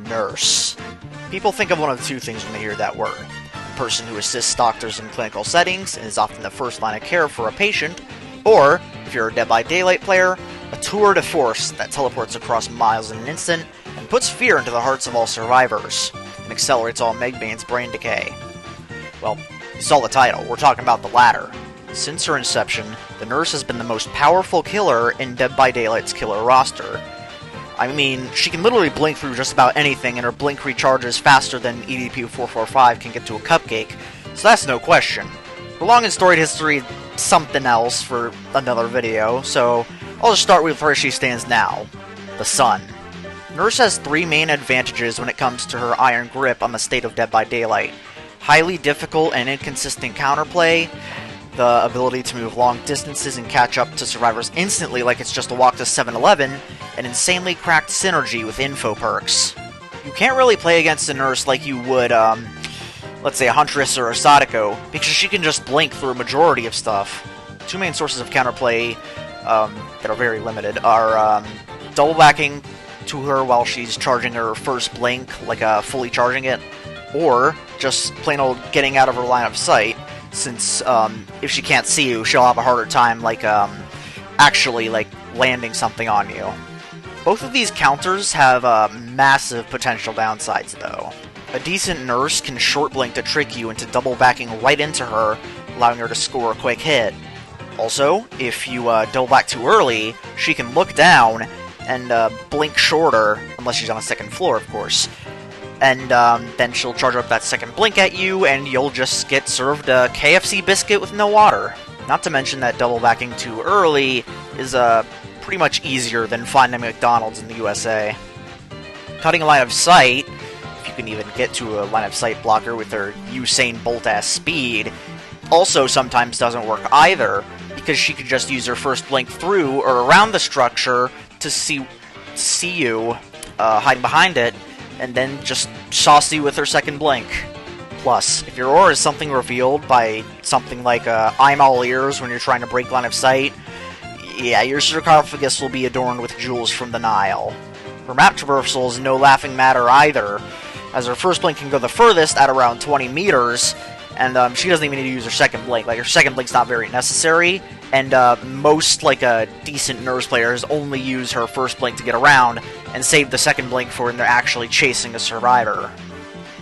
Nurse. People think of one of two things when they hear that word. A person who assists doctors in clinical settings and is often the first line of care for a patient, or, if you're a Dead by Daylight player, a tour de force that teleports across miles in an instant and puts fear into the hearts of all survivors, and accelerates all Megbane's brain decay. Well, you saw the title, we're talking about the latter. Since her inception, the Nurse has been the most powerful killer in Dead by Daylight's killer roster. I mean, she can literally blink through just about anything, and her blink recharges faster than EDP-445 can get to a cupcake, so that's no question. Her long and storied history, something else for another video, so I'll just start with where she stands now. The Sun. Nurse has three main advantages when it comes to her iron grip on the state of Dead by Daylight. Highly difficult and inconsistent counterplay, the ability to move long distances and catch up to survivors instantly like it's just a walk to 7-Eleven, and insanely cracked synergy with info perks. You can't really play against a Nurse like you would, let's say a Huntress or a Sadako, because she can just blink through a majority of stuff. Two main sources of counterplay that are very limited are double backing to her while she's charging her first blink, like fully charging it, or just plain old getting out of her line of sight, since if she can't see you, she'll have a harder time actually landing something on you. Both of these counters have massive potential downsides though. A decent Nurse can short blink to trick you into double backing right into her, allowing her to score a quick hit. Also, if you double back too early, she can look down and blink shorter, unless she's on a second floor of course. And then she'll charge up that second blink at you, and you'll just get served a KFC biscuit with no water. Not to mention that double backing too early is pretty much easier than finding McDonald's in the USA. Cutting a line of sight, if you can even get to a line of sight blocker with their Usain Bolt-ass speed, also sometimes doesn't work either, because she could just use her first blink through or around the structure to see you hiding behind it, and then just sauce you with her second blink. Plus, if your aura is something revealed by something like I'm all ears when you're trying to break line of sight, yeah, your sarcophagus will be adorned with jewels from the Nile. Her map traversal is no laughing matter either, as her first blink can go the furthest at around 20 meters, and she doesn't even need to use her second blink. Her second blink's not very necessary, and most decent Nurse players only use her first blink to get around, and save the second blink for when they're actually chasing a survivor.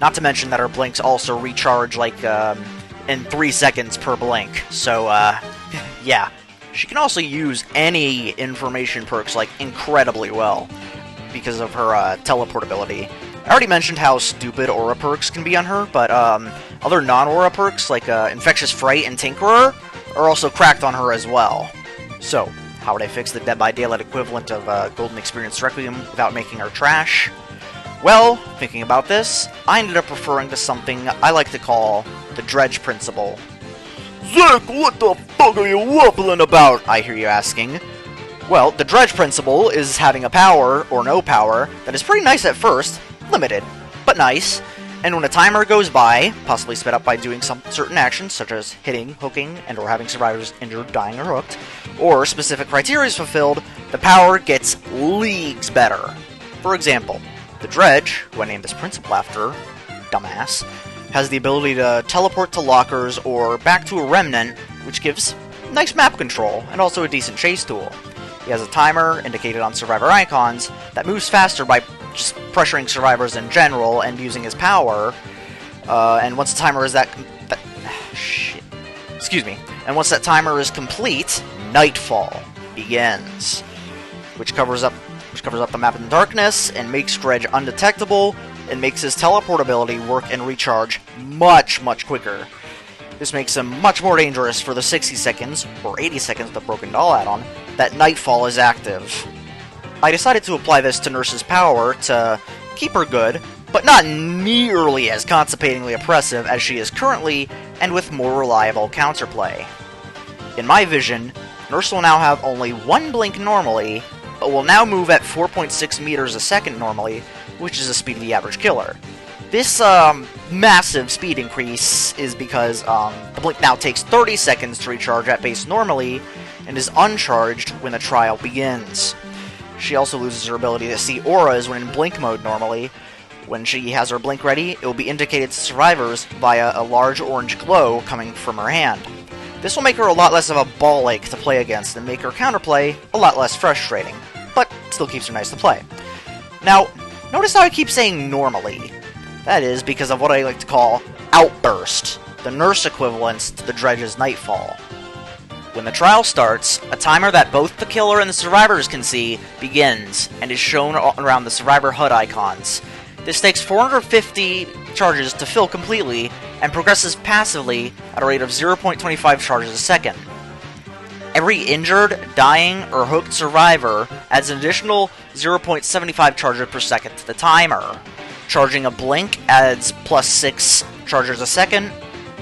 Not to mention that her blinks also recharge in 3 seconds per blink, so yeah. She can also use any information perks incredibly well, because of her teleport ability. I already mentioned how stupid aura perks can be on her, but other non-aura perks like Infectious Fright and Tinkerer are also cracked on her as well. So, how would I fix the Dead by Daylight equivalent of Golden Experience Requiem without making her trash? Well, thinking about this, I ended up referring to something I like to call the Dredge Principle. Zach, what the fuck are you waffling about? I hear you asking. Well, the Dredge Principle is having a power, or no power, that is pretty nice at first, limited, but nice, and when a timer goes by, possibly sped up by doing some certain actions, such as hitting, hooking, and or having survivors injured, dying, or hooked, or specific criteria is fulfilled, the power gets leagues better. For example, the Dredge, who I named this principle after, dumbass, has the ability to teleport to lockers or back to a remnant, which gives nice map control, and also a decent chase tool. He has a timer, indicated on survivor icons, that moves faster by just pressuring survivors in general and using his power, and once the timer is and once that timer is complete, Nightfall begins, which covers up the map in darkness and makes Dredge undetectable, and makes his teleport ability work and recharge much, much quicker. This makes him much more dangerous for the 60 seconds, or 80 seconds with the Broken Doll add-on, that Nightfall is active. I decided to apply this to Nurse's power to keep her good, but not nearly as constipatingly oppressive as she is currently, and with more reliable counterplay. In my vision, Nurse will now have only one blink normally, but will now move at 4.6 meters a second normally, which is the speed of the average killer. This massive speed increase is because the blink now takes 30 seconds to recharge at base normally, and is uncharged when the trial begins. She also loses her ability to see auras when in blink mode normally, When she has her blink ready, it will be indicated to survivors via a large orange glow coming from her hand. This will make her a lot less of a ball ache to play against and make her counterplay a lot less frustrating, but still keeps her nice to play. Now, notice how I keep saying normally. That is because of what I like to call Outburst, the nurse equivalent to the Dredge's Nightfall. When the trial starts, a timer that both the killer and the survivors can see begins and is shown around the survivor HUD icons. This takes 450 charges to fill completely and progresses passively at a rate of 0.25 charges a second. Every injured, dying, or hooked survivor adds an additional 0.75 charges per second to the timer. Charging a blink adds plus 6 charges a second,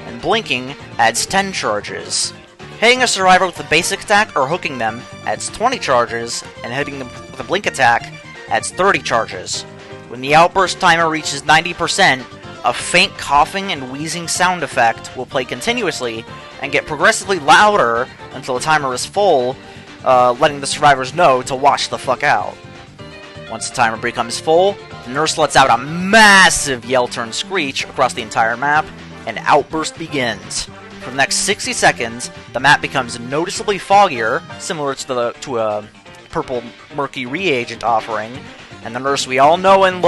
and blinking adds 10 charges. Hitting a survivor with a basic attack or hooking them adds 20 charges, and hitting them with a blink attack adds 30 charges. When the outburst timer reaches 90%, a faint coughing and wheezing sound effect will play continuously and get progressively louder until the timer is full, letting the survivors know to watch the fuck out. Once the timer becomes full, the nurse lets out a massive yell-turn screech across the entire map, and outburst begins. For the next 60 seconds, the map becomes noticeably foggier, similar to a purple murky reagent offering, and the nurse we all know and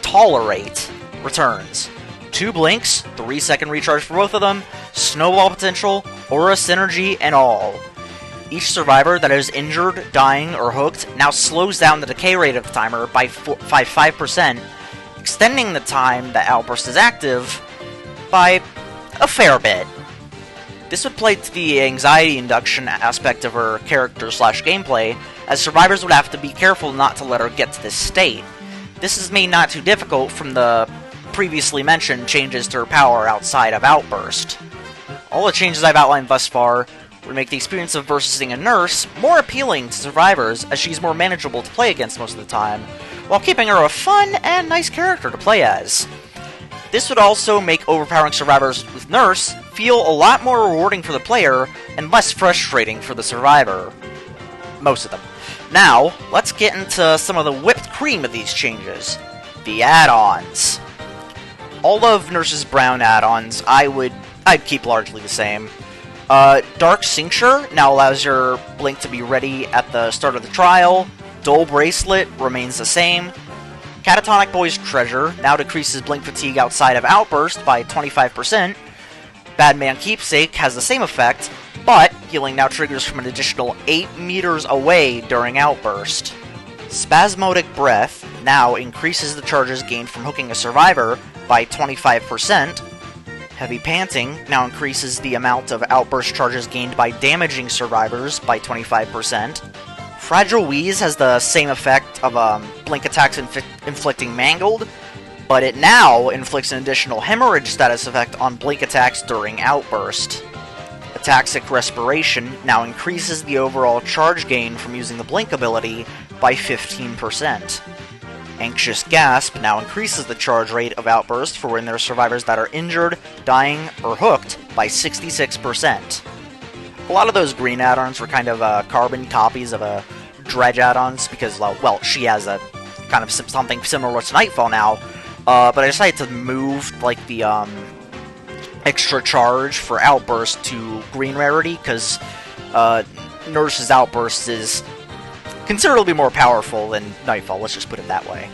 tolerate returns. 2 blinks, 3-second recharge for both of them, snowball potential, aura synergy, and all. Each survivor that is injured, dying, or hooked now slows down the decay rate of the timer by 5%, extending the time that Outburst is active by a fair bit. This would play to the anxiety induction aspect of her character/gameplay, as survivors would have to be careful not to let her get to this state. This is made not too difficult from the previously mentioned changes to her power outside of Outburst. All the changes I've outlined thus far would make the experience of versing a nurse more appealing to survivors, as she's more manageable to play against most of the time, while keeping her a fun and nice character to play as. This would also make overpowering survivors with Nurse feel a lot more rewarding for the player and less frustrating for the survivor. Most of them. Now, let's get into some of the whipped cream of these changes. The add-ons. All of Nurse's Brown add-ons I'd keep largely the same. Dark Cincture now allows your blink to be ready at the start of the trial. Dull Bracelet remains the same. Catatonic Boy's Treasure now decreases blink fatigue outside of Outburst by 25%. Badman Keepsake has the same effect, but healing now triggers from an additional 8 meters away during Outburst. Spasmodic Breath now increases the charges gained from hooking a survivor by 25%. Heavy Panting now increases the amount of Outburst charges gained by damaging survivors by 25%. Fragile Wheeze has the same effect of blink attacks inflicting Mangled, but it now inflicts an additional hemorrhage status effect on blink attacks during Outburst. Ataxic Respiration now increases the overall charge gain from using the blink ability by 15%. Anxious Gasp now increases the charge rate of Outburst for when there are survivors that are injured, dying, or hooked by 66%. A lot of those green add-ons were kind of carbon copies of Dredge add-ons because, well, she has a kind of something similar to Nightfall now, but I decided to move, like, the extra charge for Outburst to green rarity because Nurse's Outburst is considerably more powerful than Nightfall, let's just put it that way.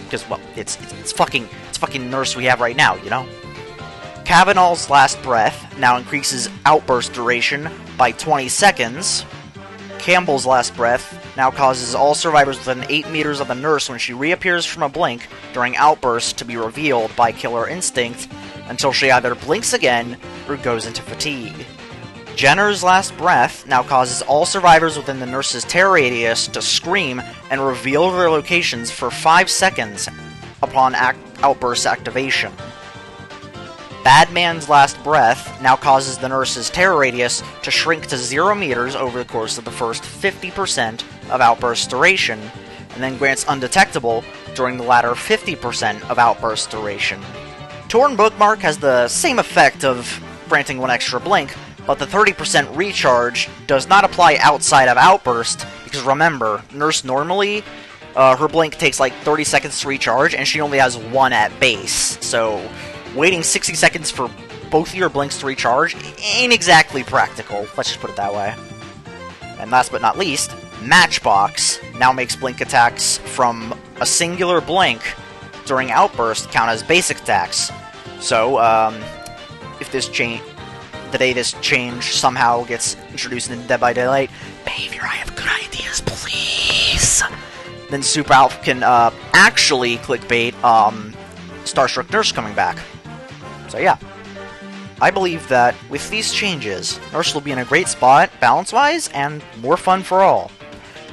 Because, well, it's fucking Nurse we have right now, you know? Kavanaugh's Last Breath now increases Outburst duration by 20 seconds. Campbell's Last Breath now causes all survivors within 8 meters of the Nurse when she reappears from a blink during Outburst to be revealed by Killer Instinct until she either blinks again or goes into fatigue. Jenner's Last Breath now causes all survivors within the Nurse's terror radius to scream and reveal their locations for 5 seconds upon Outburst activation. Badman's Last Breath now causes the Nurse's terror radius to shrink to 0 meters over the course of the first 50% of Outburst duration, and then grants Undetectable during the latter 50% of Outburst duration. Torn Bookmark has the same effect of granting 1 extra blink, but the 30% recharge does not apply outside of Outburst, because remember, Nurse normally her blink takes like 30 seconds to recharge, and she only has 1 at base. So waiting 60 seconds for both of your blinks to recharge ain't exactly practical. Let's just put it that way. And last but not least, Matchbox now makes blink attacks from a singular blink during outburst count as basic attacks. So, if this change, the day this change somehow gets introduced in Dead by Daylight, behavior, I have good ideas, please. Then Super Alpha can actually clickbait Starstruck Nurse coming back. So yeah, I believe that with these changes, Nurse will be in a great spot, balance-wise, and more fun for all.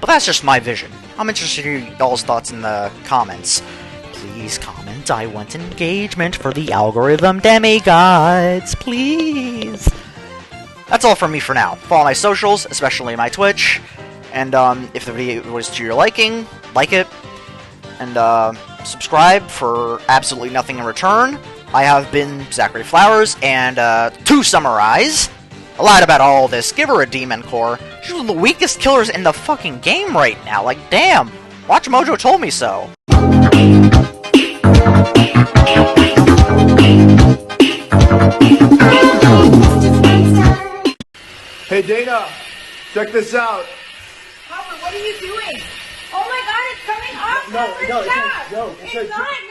But that's just my vision. I'm interested to hear y'all's thoughts in the comments. Please comment, I want engagement for the algorithm demigods, please! That's all from me for now. Follow my socials, especially my Twitch, and if the video was to your liking, like it, and subscribe for absolutely nothing in return. I have been Zachary Flowers, and to summarize, I lied about all this. Give her a Demon Core. She's one of the weakest killers in the fucking game right now. Like, damn. Watch Mojo told me so. Hey Dana, check this out. Papa, what are you doing? Oh my god, it's coming off! No, it's not.